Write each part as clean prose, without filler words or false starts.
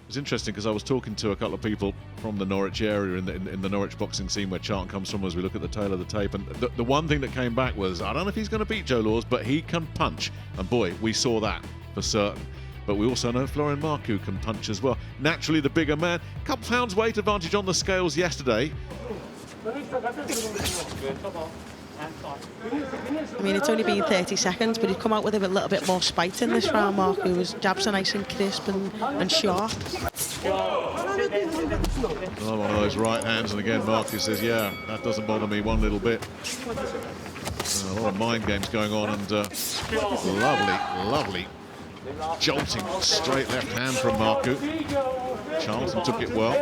It's interesting because I was talking to a couple of people from the Norwich area in the Norwich boxing scene where Charlton comes from as we look at the tail of the tape, and the one thing that came back was, I don't know if he's going to beat Joe Laws, but he can punch, and boy, we saw that for certain. But we also know Florian Marku can punch as well. Naturally the bigger man, couple pounds weight advantage on the scales yesterday. I mean, it's only been 30 seconds, but he's come out with a little bit more spite in this round, Mark, who was jabs are nice and crisp and sharp. Oh, one of those right hands, and again Marku says, yeah, that doesn't bother me one little bit. A lot of mind games going on, and lovely jolting straight left hand from Marku. Charlton took it well.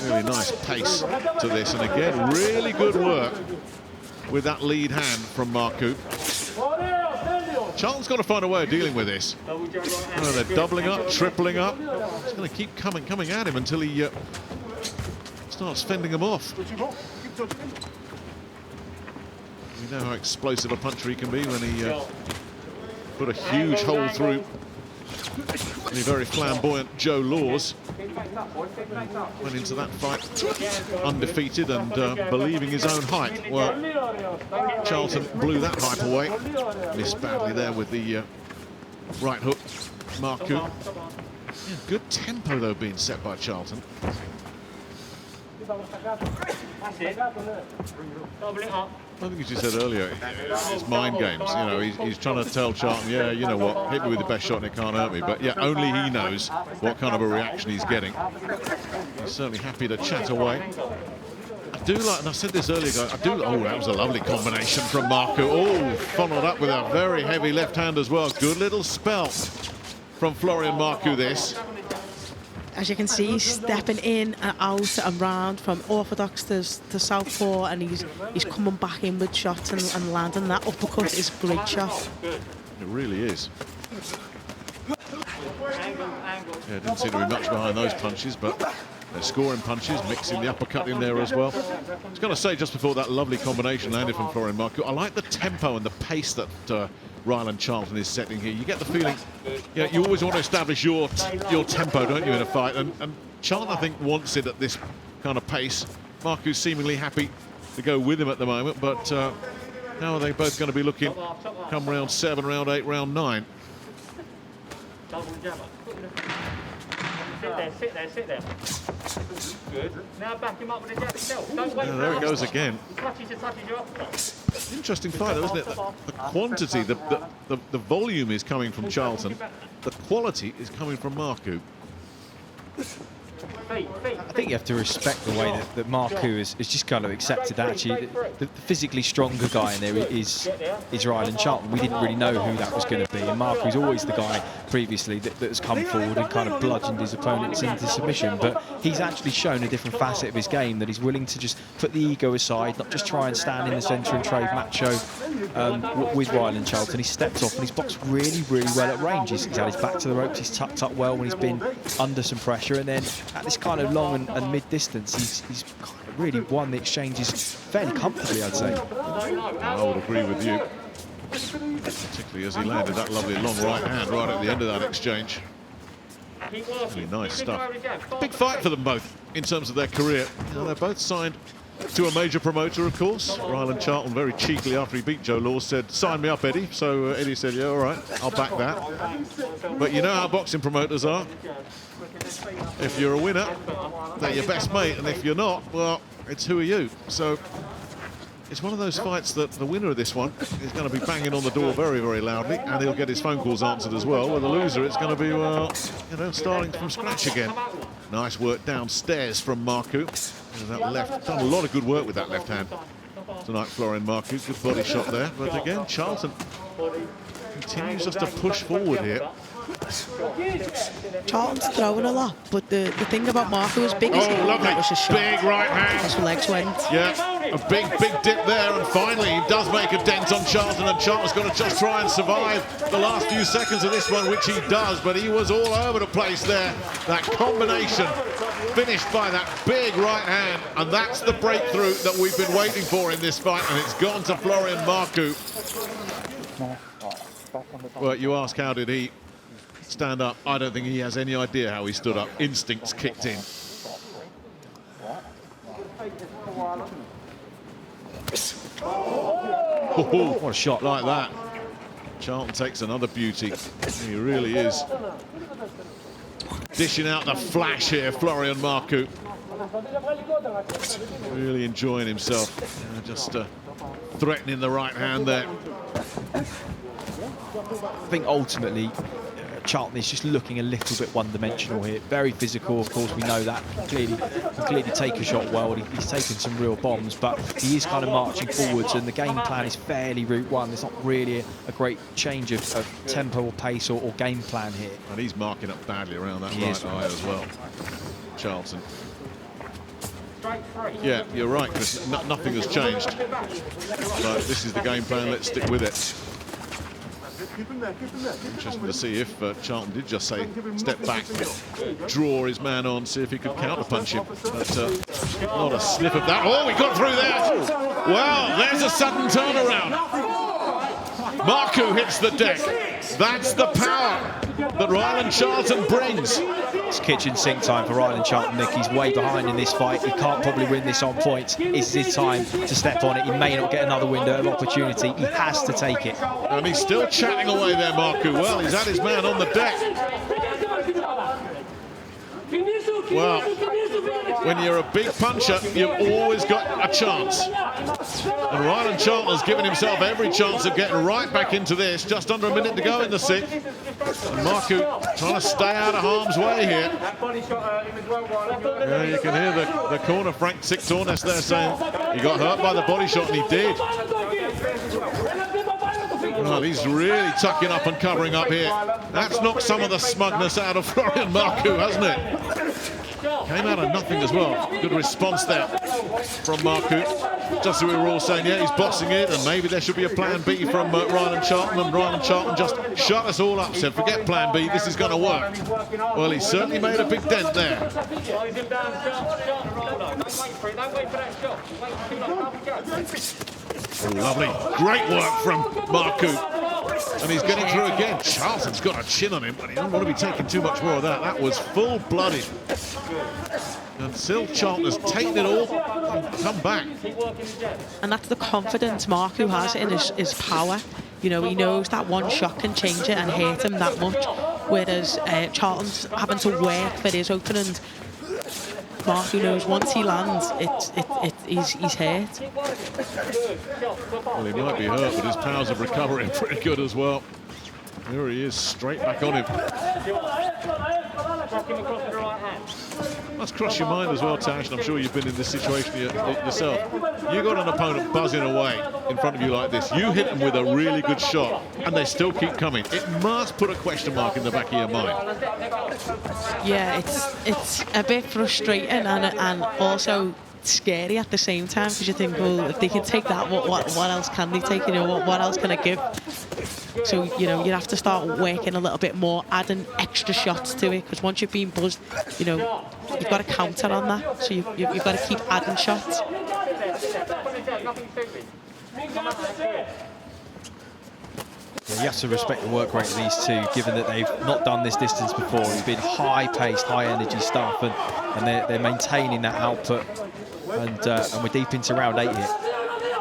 Really nice pace to this, and again, really good work with that lead hand from Marku. Charlton's got to find a way of dealing with this. They're doubling up, tripling up. It's going to keep coming at him until he starts fending them off. You know how explosive a puncher he can be when he put a huge hole through the very flamboyant Joe Laws. Went into that fight undefeated and believing his own height. Well, Charlton blew that hype away. Missed badly there with the right hook. Marku. Yeah, good tempo though being set by Charlton. I think as you said earlier, it's mind games. You know, he's trying to tell Charlton, yeah, you know what, hit me with the best shot and it can't hurt me. But yeah, only he knows what kind of a reaction he's getting. He's certainly happy to chat away. I do like, and I said this earlier, guys, oh, that was a lovely combination from Marku. Oh, followed up with a very heavy left hand as well. Good little spell from Florian Marku this. As you can see, he's stepping in and out and round from orthodox to southpaw, and he's coming back in with shots and landing. That uppercut is a great shot. It really is. Yeah, didn't seem to be much behind those punches, but they're scoring punches, mixing the uppercut in there as well. I was going to say just before that lovely combination landed from Florian Marku, I like the tempo and the pace that Rylan Charlton is setting here. You get the feeling, yeah, you always want to establish your tempo, don't you, in a fight? And Charlton, I think, wants it at this kind of pace. Marku's seemingly happy to go with him at the moment, but how are they both going to be looking come round 7, round 8, round 9? Sit there. Good. Now back him up with a jab itself. Don't wait. There it goes again. Touches your uppercut. Interesting fight, though, isn't it? The quantity, the volume is coming from Charlton. The quality is coming from Marku. I think you have to respect the way that Marku has just kind of accepted that. Actually, the physically stronger guy in there is Rylan Charlton. We didn't really know who that was going to be, and Marku's always the guy previously that has come forward and kind of bludgeoned his opponents into submission. But he's actually shown a different facet of his game, that he's willing to just put the ego aside, not just try and stand in the centre and trade macho with Rylan Charlton. He stepped off and he's boxed really well at range. He's had his back to the ropes, he's tucked up well when he's been under some pressure, and then at this kind of long and mid-distance, he's kind of really won the exchanges fairly comfortably, I'd say. I would agree with you, particularly as he landed that lovely long right hand right at the end of that exchange. Really nice stuff. Big fight for them both in terms of their career. You know, they're both signed to a major promoter, of course. Rylan Charlton very cheekily, after he beat Joe Laws, said, "Sign me up, Eddie." So Eddie said, "Yeah, all right, I'll back that." But you know how boxing promoters are. If you're a winner, they're your best mate, and if you're not, well, it's who are you? So it's one of those fights that the winner of this one is going to be banging on the door very loudly, and he'll get his phone calls answered as well. With the loser, it's going to be, well, you know, starting from scratch again. Nice work downstairs from Marku. And that left, done a lot of good work with that left hand tonight, Florian Marku. Good body shot there, but again, Charlton continues just to push forward here. Charlton's throwing a lot, but the thing about Marku is big as he lovely, was his shot. big right hand. His legs went. Yeah, a big dip there, and finally he does make a dent on Charlton, and Charlton's got to just try and survive the last few seconds of this one, which he does, but he was all over the place there. That combination finished by that big right hand, and that's the breakthrough that we've been waiting for in this fight, and it's gone to Florian Marku. Well, you ask, how did he stand up. I don't think he has any idea how he stood up. Instincts kicked in. Oh, What a shot. like that. Charlton takes another beauty. He really is dishing out the flash here, Florian Marku. Really enjoying himself. Just threatening the right hand there. I think ultimately Charlton is just looking a little bit one-dimensional here. Very physical, of course, we know that. Can clearly take a shot well. He's taken some real bombs, but he is kind of marching forwards, and the game plan is fairly route one. There's not really a great change of tempo or pace or game plan here. And he's marking up badly around that right eye as well, Charlton. Yeah, you're right, Chris. Nothing has changed. But this is the game plan. Let's stick with it. Interesting to see if Charlton did just say step back, draw his man on, see if he could counterpunch him. But not a sniff of that. Oh, we got through there. Wow, there's a sudden turnaround. Marku hits the deck. That's the power that Rylan Charlton brings. It's kitchen sink time for Rylan Charlton, Nick. He's way behind in this fight. He can't probably win this on points. It's his time to step on it. He may not get another window of opportunity. He has to take it. And he's still chatting away there, Marku. Well, he's had his man on the deck. Well, when you're a big puncher, you've always got a chance. And Rylan Charlton has given himself every chance of getting right back into this. Just under a minute to go in the sixth. And Marku trying to stay out of harm's way here. Yeah, you can hear the corner, Frank Sictornes there saying he got hurt by the body shot, and he did. Well, he's really tucking up and covering up here. That's knocked some of the smugness out of Florian Marku, hasn't it? Came out of nothing as well. Good response there from Marku. Just as we were all saying, yeah, he's boxing it, and maybe there should be a plan B from Rylan Charlton, and Rylan Charlton just shut us all up, said, forget plan B, this is going to work. Well, he certainly made a big dent there. Oh, lovely. Great work from Marku. And he's getting through again. Charlton's got a chin on him, but he doesn't want to be taking too much more of that. That was full-blooded. And still Charlton has taken it all and come back. And that's the confidence Marku has in his power. You know, he knows that one shot can change it and hurt him that much, whereas Charlton's having to work for his opening. Marku knows once he lands, he's hurt. Well, he might be hurt, but his powers of recovery are pretty good as well. There he is, straight back on him. Must cross your mind as well, Tash, and I'm sure you've been in this situation yourself. You got an opponent buzzing away in front of you like this. You hit them with a really good shot, and they still keep coming. It must put a question mark in the back of your mind. Yeah, it's a bit frustrating and also scary at the same time, because you think, well, if they can take that, what else can they take? You know, what else can I give? So, you know, you have to start working a little bit more, adding extra shots to it, because once you've been buzzed, you know, you've got to counter on that. So you've got to keep adding shots. Yeah, you have to respect the work rate of these two, given that they've not done this distance before. It's been high-paced, high-energy stuff, and they're maintaining that output. And we're deep into round 8 here.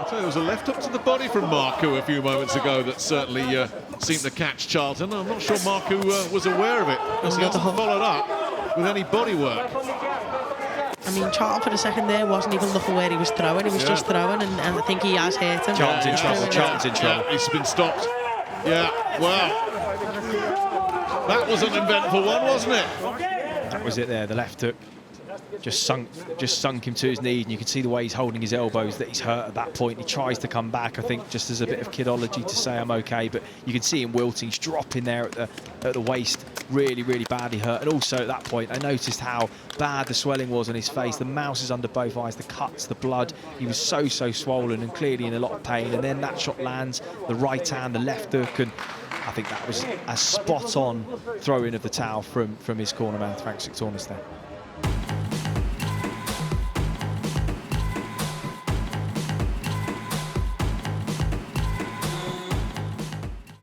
So there was a left hook to the body from Marku a few moments ago that certainly seemed to catch Charlton. I'm not sure Marku was aware of it, because he hasn't followed up with any body work. I mean, Charlton for a second there wasn't even looking where he was throwing. He was just throwing, and I think he has hit him. Charlton's in trouble. Charlton's in trouble. Yeah, he's been stopped. Yeah, well, that was an eventful one, wasn't it? That was it there, the left hook. Just sunk him to his knee, and you can see the way he's holding his elbows, that he's hurt at that point. He tries to come back, I think, just as a bit of kidology to say I'm okay, but you can see him wilting. He's dropping there at the waist, really, really badly hurt. And also at that point, I noticed how bad the swelling was on his face. The mouses under both eyes, the cuts, the blood. He was so swollen and clearly in a lot of pain. And then that shot lands, the right hand, the left hook, and I think that was a spot-on throw-in of the towel from his corner man, Frank Sictornes there.